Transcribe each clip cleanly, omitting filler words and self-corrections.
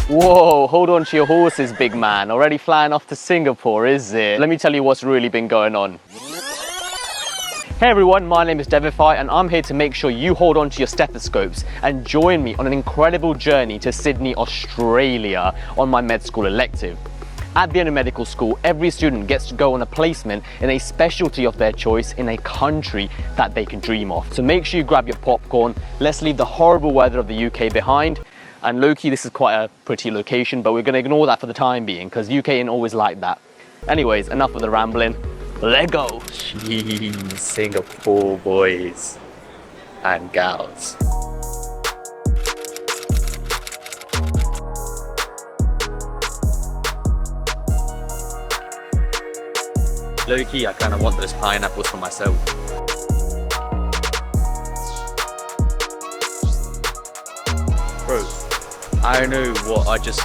Whoa, hold on to your horses, big man. Already flying off to Singapore, is it? Let me tell you what's really been going on. Hey everyone, my name is Devify and I'm here to make sure you hold on to your stethoscopes and join me on an incredible journey to Sydney, Australia on my med school elective. At the end of medical school, every student gets to go on a placement in a specialty of their choice in a country that they can dream of. So make sure you grab your popcorn, let's leave the horrible weather of the UK behind. And low-key, this is quite a pretty location, but we're going to ignore that for the time being because UK ain't always like that. Anyways, enough of the rambling. Let's go! Jeez, Singapore boys and gals. Low-key, I kind of want those pineapples for myself. Bro, I don't know what I just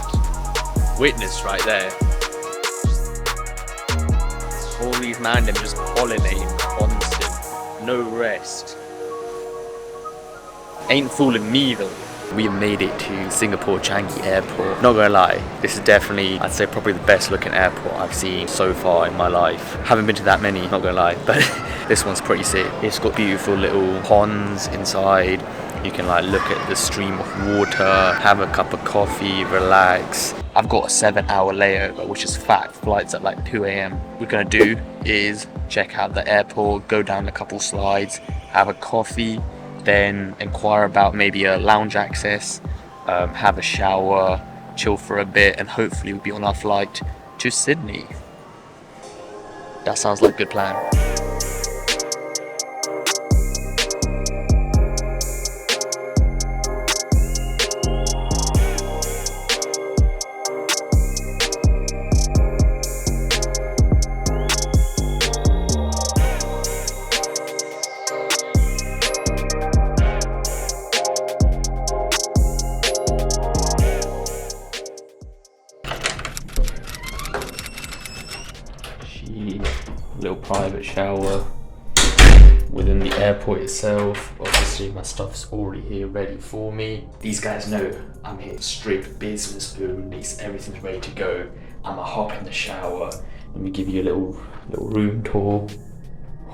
witnessed right there. All these man them just pollinating constant, no rest. Ain't fooling me though. We made it to Singapore Changi Airport. Not gonna lie, this is definitely, I'd say probably the best looking airport I've seen so far in my life. Haven't been to that many, not gonna lie, but this one's pretty sick. It's got beautiful little ponds inside. You can like look at the stream of water, have a cup of coffee, relax. I've got a 7-hour layover, which is fact. Flight's at like 2 AM. What we're gonna do is check out the airport, go down a couple slides, have a coffee, then inquire about maybe a lounge access, have a shower, chill for a bit, and hopefully we'll be on our flight to Sydney. That sounds like a good plan. Little private shower within the airport itself. Obviously my stuff's already here ready for me. These guys know I'm here strict business only, so everything's ready to go. I'ma hop in the shower. Let me give you a little room tour.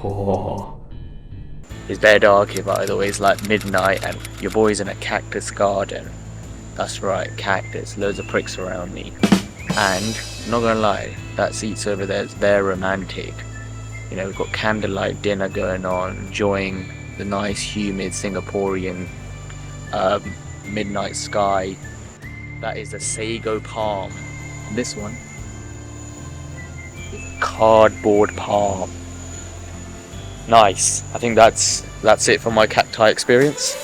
Oh. It's very dark here, by the way. It's like midnight and your boy's in a cactus garden. That's right, cactus, loads of pricks around me. And not gonna lie, that seat's over there is very romantic. You know, we've got candlelight dinner going on, enjoying the nice, humid Singaporean midnight sky. That is a sago palm. And this one is a cardboard palm. Nice. I think that's it for my cacti experience.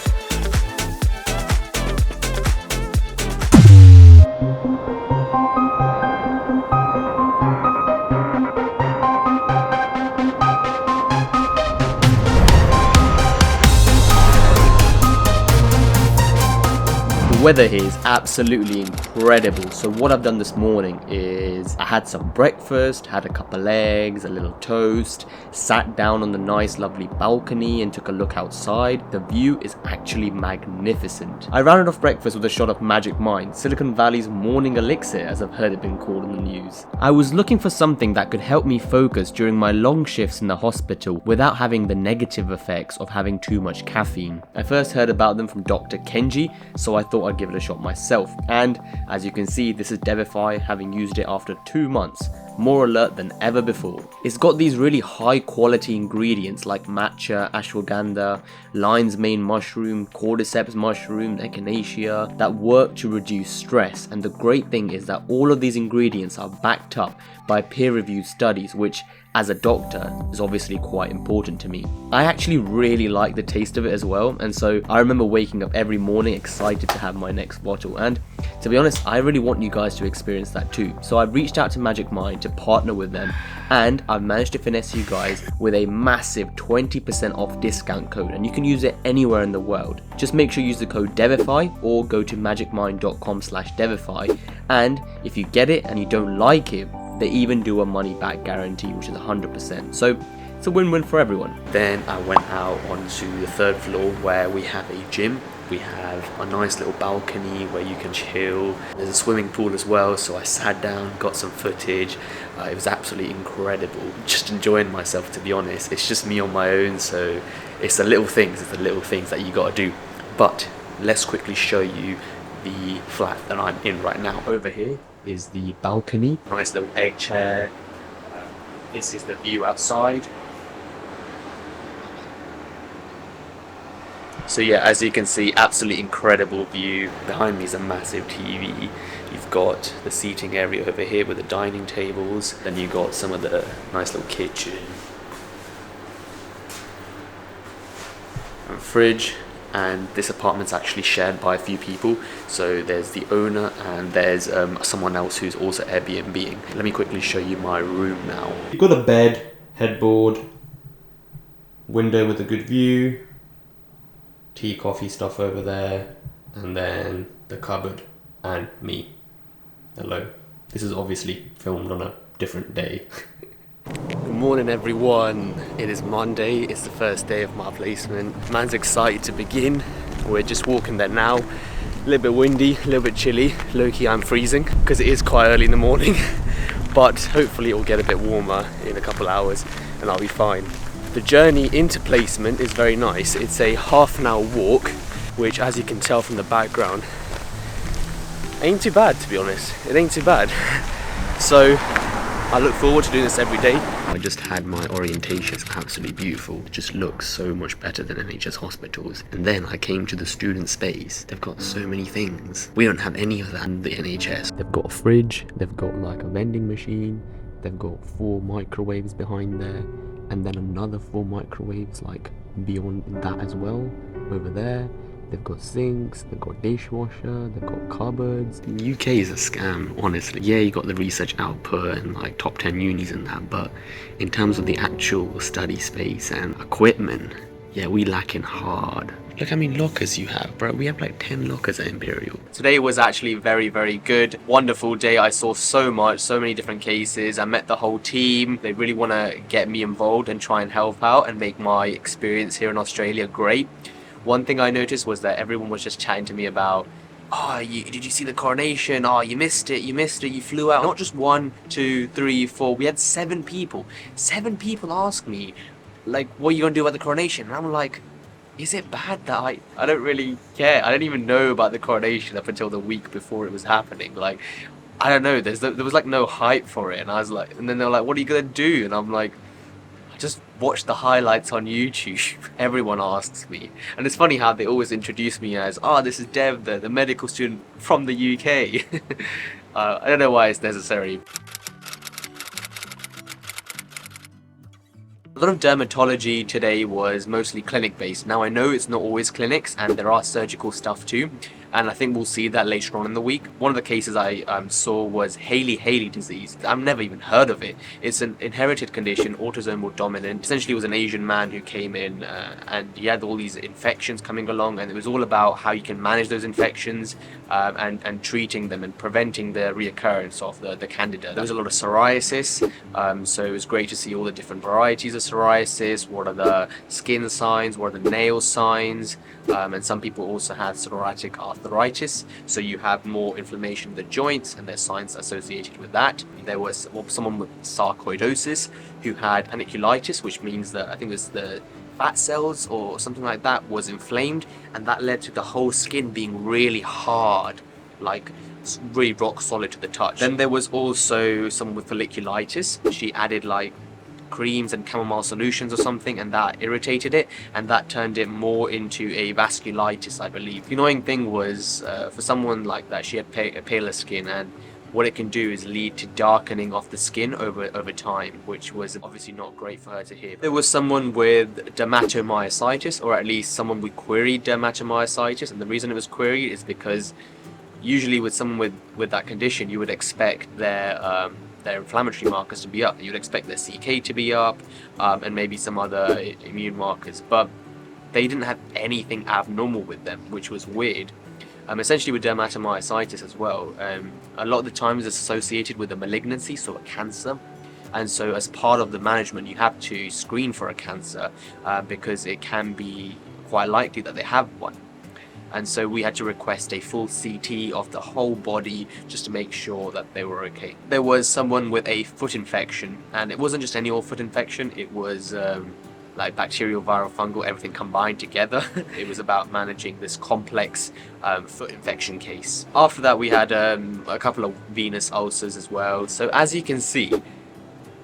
The weather here is absolutely incredible. So what I've done this morning is I had some breakfast, had a couple eggs, a little toast, sat down on the nice lovely balcony and took a look outside. The view is actually magnificent. I rounded off breakfast with a shot of Magic Mind, Silicon Valley's morning elixir, as I've heard it been called in the news. I was looking for something that could help me focus during my long shifts in the hospital without having the negative effects of having too much caffeine. I first heard about them from Dr. Kenji, so I thought I'd give it a shot myself. And as you can see, this is Devify, having used it after 2 months. More alert than ever before. It's got these really high quality ingredients like matcha, ashwagandha, lion's mane mushroom, cordyceps mushroom, echinacea that work to reduce stress. And the great thing is that all of these ingredients are backed up by peer-reviewed studies, which as a doctor is obviously quite important to me. I actually really like the taste of it as well, and so I remember waking up every morning excited to have my next bottle. And to be honest, I really want you guys to experience that too. So I've reached out to Magic Mind to partner with them, and I've managed to finesse you guys with a massive 20% off discount code, and you can use it anywhere in the world. Just make sure you use the code Devify or go to magicmind.com/Devify, and if you get it and you don't like it, they even do a money back guarantee, which is 100%. So It's a win-win for everyone. Then I went out onto the third floor where we have a gym. We have a nice little balcony where you can chill. There's a swimming pool as well, so I sat down, got some footage. It was absolutely incredible. Just enjoying myself, to be honest. It's just me on my own, so it's the little things that you gotta do. But let's quickly show you the flat that I'm in right now. Over here is the balcony. Nice little egg chair. This is the view outside. So yeah, as you can see, absolutely incredible view. Behind me is a massive TV. You've got the seating area over here with the dining tables. Then you've got some of the nice little kitchen and fridge. And this apartment's actually shared by a few people. So there's the owner and there's someone else who's also Airbnb-ing. Let me quickly show you my room now. You've got a bed, headboard, window with a good view, tea, coffee stuff over there, and then the cupboard and me. Hello. This is obviously filmed on a different day. Good morning everyone. It is Monday, it's the first day of my placement. Man's excited to begin. We're just walking there now. A little bit windy, a little bit chilly. Low-key I'm freezing because it is quite early in the morning. But hopefully it will get a bit warmer in a couple hours and I'll be fine. The journey into placement is very nice. It's a half-an-hour walk, which as you can tell from the background, ain't too bad, to be honest. It ain't too bad. So I look forward to doing this every day. I just had my orientation. It's absolutely beautiful. It just looks so much better than NHS hospitals. And then I came to the student space. They've got so many things. We don't have any of that in the NHS. They've got a fridge, they've got like a vending machine, they've got 4 microwaves behind there, and then another 4 microwaves like beyond that as well, over there. They've got sinks, they've got dishwasher, they've got cupboards. The UK is a scam, honestly. Yeah, you got the research output and like top 10 unis and that, but in terms of the actual study space and equipment, yeah, we lacking hard. Look how many lockers you have, bro. We have like 10 lockers at Imperial. Today was actually very, very good. Wonderful day. I saw so many different cases. I met the whole team. They really want to get me involved and try and help out and make my experience here in Australia great. One thing I noticed was that everyone was just chatting to me about, oh, did you see the coronation? Oh, you missed it, you flew out. Not just 1, 2, 3, 4, we had 7 people. 7 people asked me, like, what are you going to do about the coronation? And I'm like, is it bad that I don't really care? I didn't even know about the coronation up until the week before it was happening. Like, I don't know, there was like no hype for it. And I was like, and then they were like, what are you going to do? And I'm like, I just watch the highlights on YouTube. Everyone asks me. And it's funny how they always introduce me as, oh, this is Dev, the medical student from the UK. I don't know why it's necessary. A lot of dermatology today was mostly clinic based. Now I know it's not always clinics and there are surgical stuff too, and I think we'll see that later on in the week. One of the cases I saw was Hailey disease. I've never even heard of it. It's an inherited condition, autosomal dominant. Essentially it was an Asian man who came in and he had all these infections coming along, and it was all about how you can manage those infections and treating them and preventing the reoccurrence of the candida. There was a lot of psoriasis, so it was great to see all the different varieties of psoriasis, what are the skin signs, what are the nail signs, and some people also had psoriatic arthritis, so you have more inflammation in the joints and there's signs associated with that. There was someone with sarcoidosis who had paniculitis, which means that I think it's the fat cells or something like that was inflamed, and that led to the whole skin being really hard, like really rock solid to the touch. Then there was also someone with folliculitis. She added like creams and chamomile solutions or something, and that irritated it, and that turned it more into a vasculitis, I believe. The annoying thing was for someone like that, she had paler skin, and what it can do is lead to darkening of the skin over time, which was obviously not great for her to hear. There was someone with dermatomyositis, or at least someone with queried dermatomyositis, and the reason it was queried is because usually with someone with that condition, you would expect their inflammatory markers to be up. You'd expect their CK to be up, and maybe some other immune markers, but they didn't have anything abnormal with them, which was weird. Essentially with dermatomyositis as well, a lot of the times it's associated with a malignancy, so a cancer. and so as part of the management you have to screen for a cancer because it can be quite likely that they have one. And so we had to request a full CT of the whole body just to make sure that they were okay. There was someone with a foot infection, and it wasn't just any old foot infection, it was like bacterial, viral, fungal, everything combined together. It was about managing this complex foot infection case. After that we had a couple of venous ulcers as well. So as you can see,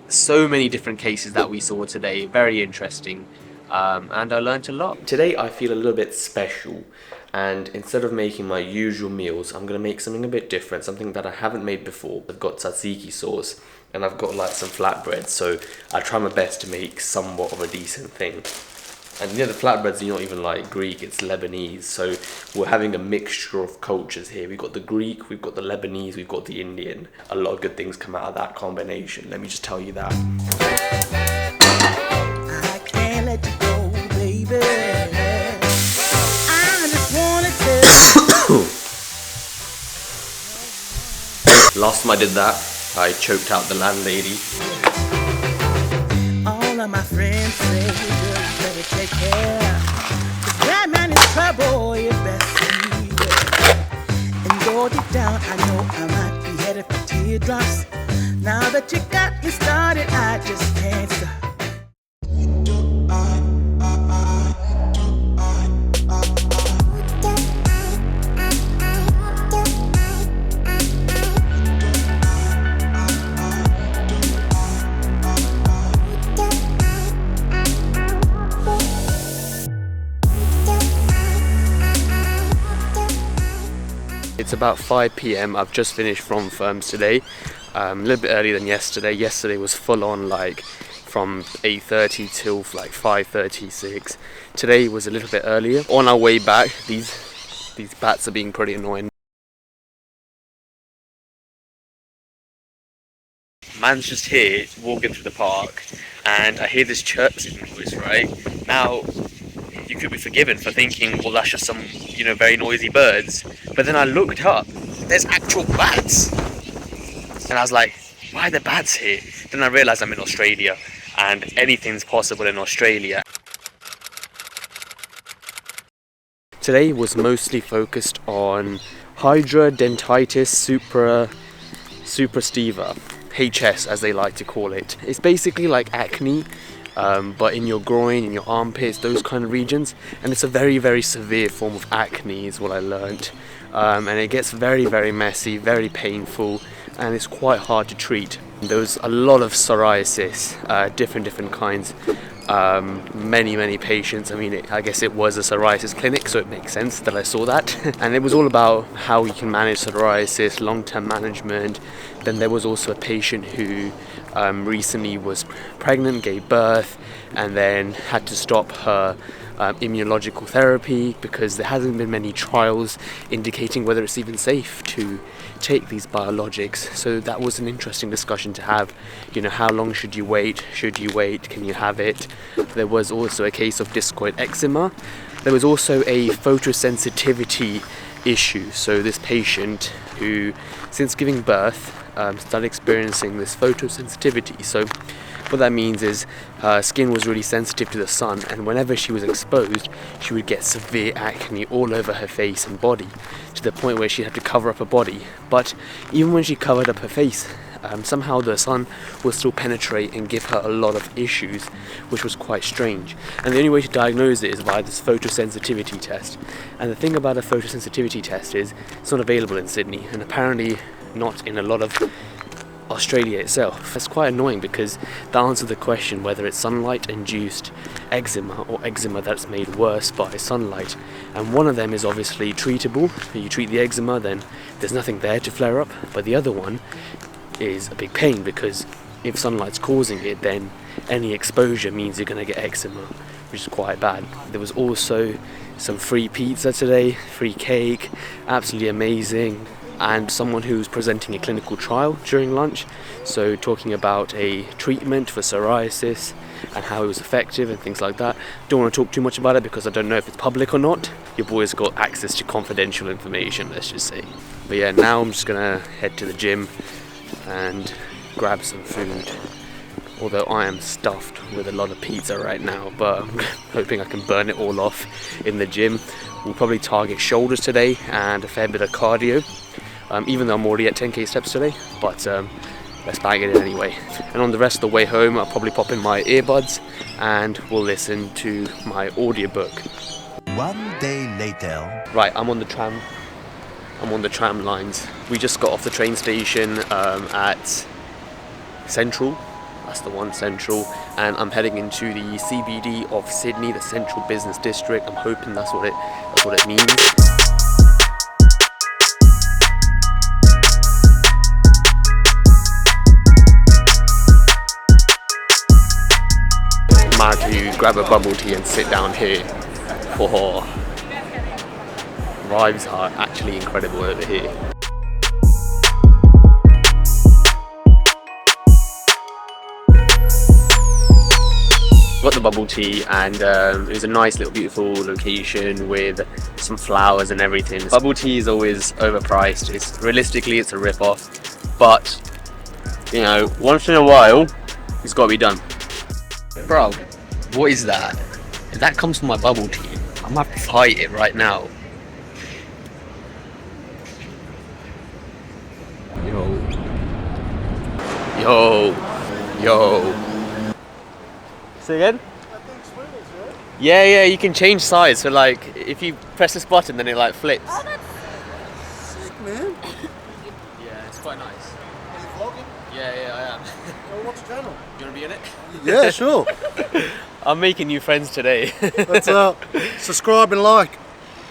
so many different cases that we saw today, very interesting. And I learned a lot. Today I feel a little bit special, and instead of making my usual meals, I'm gonna make something a bit different, something that I haven't made before. I've got tzatziki sauce and I've got like some flatbread, so I try my best to make somewhat of a decent thing. And yeah, the flatbreads are not even like Greek, it's Lebanese, so we're having a mixture of cultures here. We've got the Greek, we've got the Lebanese, we've got the Indian. A lot of good things come out of that combination, let me just tell you that. Let you go, baby. I just wanna tell Last time I did that, I choked out the landlady. All of my friends say you better take care. That man is trouble, you best leave it. And go deep down, I know I might be headed for teardrops. Now that you got me started, I just can't stop. It's about 5 PM. I've just finished from firms today, a little bit earlier than yesterday. Yesterday was full on, like from 8:30 till like 5:36. Today was a little bit earlier. On our way back, these bats are being pretty annoying. Man's just here walking through the park, and I hear this chirping noise. Right now, you could be forgiven for thinking, well, that's just some, very noisy birds. But then I looked up, there's actual bats. And I was like, why are there bats here? Then I realised I'm in Australia, and anything's possible in Australia. Today was mostly focused on hydradentitis supraestiva, HS as they like to call it. It's basically like acne, but in your groin, in your armpits, those kind of regions, and it's a very, very severe form of acne is what I learnt, and it gets very, very messy, very painful, and it's quite hard to treat. There was a lot of psoriasis, different kinds, many patients. I mean, I guess it was a psoriasis clinic, so it makes sense that I saw that. And it was all about how you can manage psoriasis, long-term management. Then there was also a patient who recently was pregnant, gave birth, and then had to stop her immunological therapy because there hasn't been many trials indicating whether it's even safe to take these biologics. So that was an interesting discussion to have. How long should you wait? Should you wait? Can you have it? There was also a case of discoid eczema. There was also a photosensitivity issue. So this patient who, since giving birth, started experiencing this photosensitivity. So what that means is her skin was really sensitive to the sun, and whenever she was exposed, she would get severe acne all over her face and body, to the point where she had to cover up her body. But even when she covered up her face, somehow the sun will still penetrate and give her a lot of issues, which was quite strange. And the only way to diagnose it is via this photosensitivity test. And the thing about a photosensitivity test is it's not available in Sydney, and apparently not in a lot of Australia itself. It's quite annoying because that answers the question whether it's sunlight-induced eczema or eczema that's made worse by sunlight. And one of them is obviously treatable. If you treat the eczema, then there's nothing there to flare up. But the other one is a big pain because if sunlight's causing it, then any exposure means you're going to get eczema, which is quite bad. There was also some free pizza today, free cake, absolutely amazing. And someone who's presenting a clinical trial during lunch, so talking about a treatment for psoriasis and how it was effective and things like that. Don't want to talk too much about it because I don't know if it's public or not. Your boy's got access to confidential information, let's just say. But yeah, now I'm just gonna head to the gym and grab some food Although I am stuffed with a lot of pizza right now, but I'm hoping I can burn it all off in the gym. We'll probably target shoulders today and a fair bit of cardio, even though I'm already at 10k steps today, but let's bang it in anyway. And on the rest of the way home, I'll probably pop in my earbuds and we'll listen to my audiobook. One day later. Right, I'm on the tram lines. We just got off the train station at Central. That's the one, Central. And I'm heading into the CBD of Sydney, the Central Business District. I'm hoping that's what it means. I'm out to grab a bubble tea and sit down here for vibes are actually incredible over here. Got the bubble tea and it was a nice little beautiful location with some flowers and everything. Bubble tea is always overpriced. Realistically it's a rip-off, but you know, once in a while it's got to be done. Bro, what is that? If that comes from my bubble tea, I'm gonna have to fight it right now. Yo. Say again? Yeah, you can change size. So like, if you press this button, then it like flips. Oh, that's sick, man. Yeah, it's quite nice. Are you vlogging? Yeah, I am. Well, what's the channel? You wanna be in it? Yeah, sure. I'm making new friends today. That's subscribe and like.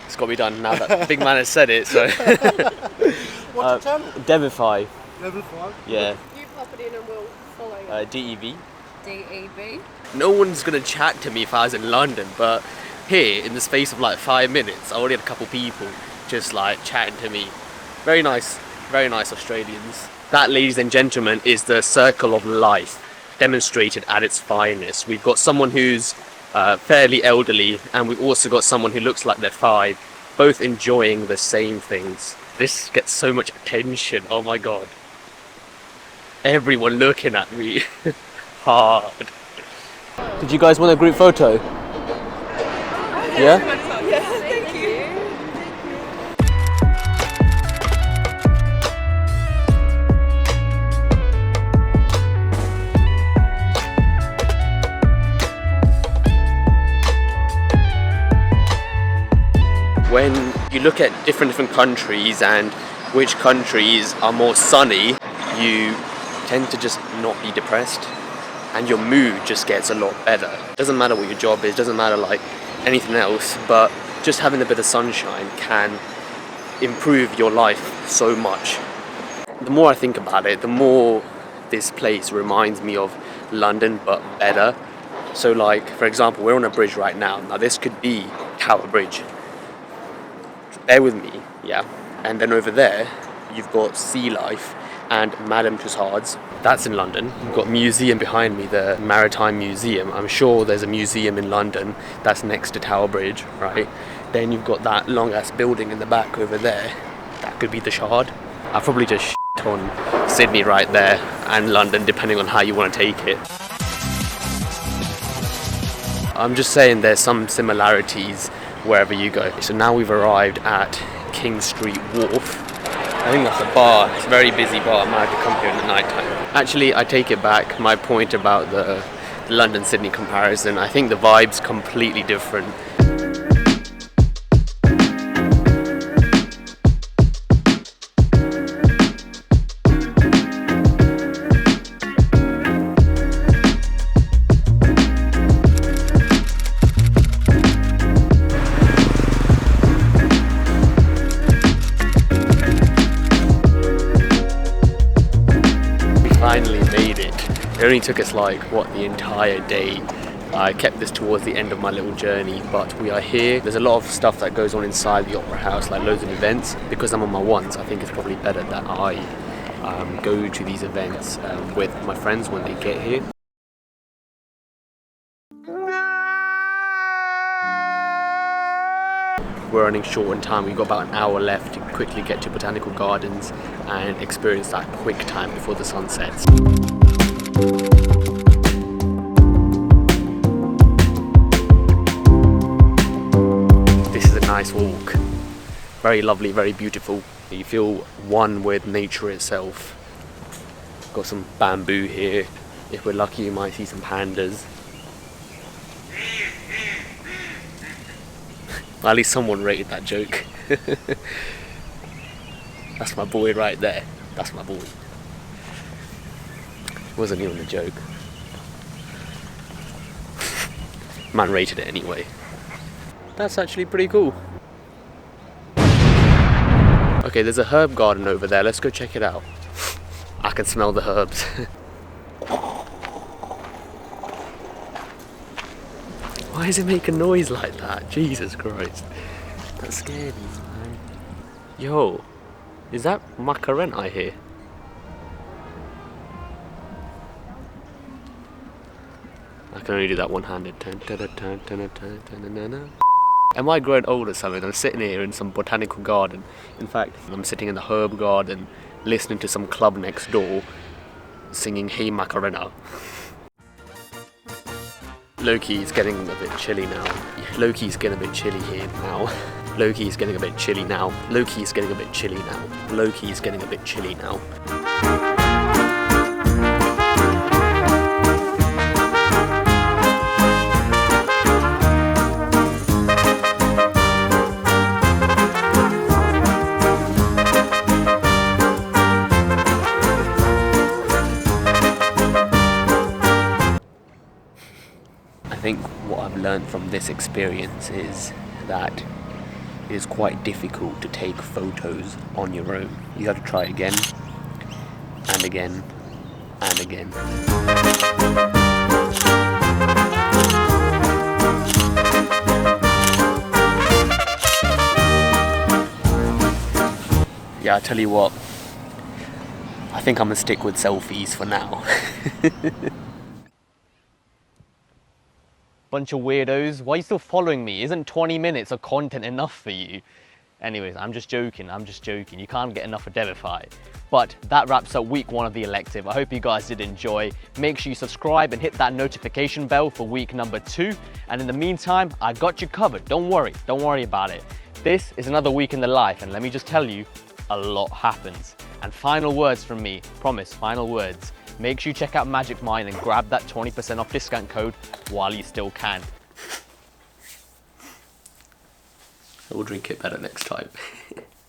It's got to be done now that the big man has said it. So. What's the channel? Devify. Devify. Yeah. You pop it in and we'll follow you. DEV. DEV. No one's gonna chat to me if I was in London, but here in the space of like 5 minutes, I already had a couple people just like chatting to me. Very nice Australians. That, ladies and gentlemen, is the circle of life demonstrated at its finest. We've got someone who's fairly elderly, and we've also got someone who looks like they're 5, both enjoying the same things. This gets so much attention, oh my god. Everyone looking at me hard. Did you guys want a group photo? Yeah? Yeah, thank you. When you look at different countries and which countries are more sunny, you tend to just not be depressed and your mood just gets a lot better. Doesn't matter what your job is, doesn't matter like anything else, but just having a bit of sunshine can improve your life so much. The more I think about it, the more this place reminds me of London, but better. So like, for example, we're on a bridge right now. Now this could be Tower Bridge. Bear with me, yeah. And then over there, you've got Sea Life and Madame Tussauds. That's in London. You've got museum behind me, the Maritime Museum. I'm sure there's a museum in London that's next to Tower Bridge, right? Then you've got that long ass building in the back over there. That could be the Shard. I'll probably just shit on Sydney right there and London, depending on how you want to take it. I'm just saying there's some similarities wherever you go. So now we've arrived at King Street Wharf. I think that's a bar. It's a very busy bar. I might have to come here in the night time. Actually, I take it back. My point about the London-Sydney comparison, I think the vibe's completely different. Finally made it. It only took us like, the entire day. I kept this towards the end of my little journey, but we are here. There's a lot of stuff that goes on inside the Opera House, like loads of events. Because I'm on my ones, I think it's probably better that I go to these events with my friends when they get here. We're running short on time. We've got about an hour left to quickly get to Botanical Gardens and experience that quick time before the sun sets. nice walk. Very lovely, very beautiful. You feel one with nature itself. Got some bamboo here. If we're lucky, you might see some pandas. At least someone rated that joke. That's my boy right there. That's my boy. It wasn't even a joke. Man rated it anyway. That's actually pretty cool. Okay, there's a herb garden over there. Let's go check it out. I can smell the herbs. Why is it making noise like that? Jesus Christ. That scared me, man. Yo, is that Macarena I hear? I can only do that one-handed. Am I growing old or something? I'm sitting here in some botanical garden. In fact, I'm sitting in the herb garden, listening to some club next door, singing Hey Macarena. Loki's getting a bit chilly now. Loki's getting a bit chilly here now. Loki's getting a bit chilly now. Loki's getting a bit chilly now. Loki's getting a bit chilly now. I think what I've learned from this experience is that it is quite difficult to take photos on your own. You have to try again and again and again. Yeah, I tell you what, I think I'm gonna stick with selfies for now. Bunch of weirdos. Why are you still following me? Isn't 20 minutes of content enough for you? Anyways, I'm just joking. You can't get enough of Devify. But that wraps up week 1 of the elective. I hope you guys did enjoy. Make sure you subscribe and hit that notification bell for week number 2. And in the meantime, I got you covered. Don't worry about it. This is another week in the life, and let me just tell you, a lot happens. And final words from me, promise, final words. Make sure you check out Magic Mind and grab that 20% off discount code while you still can. I will drink it better next time.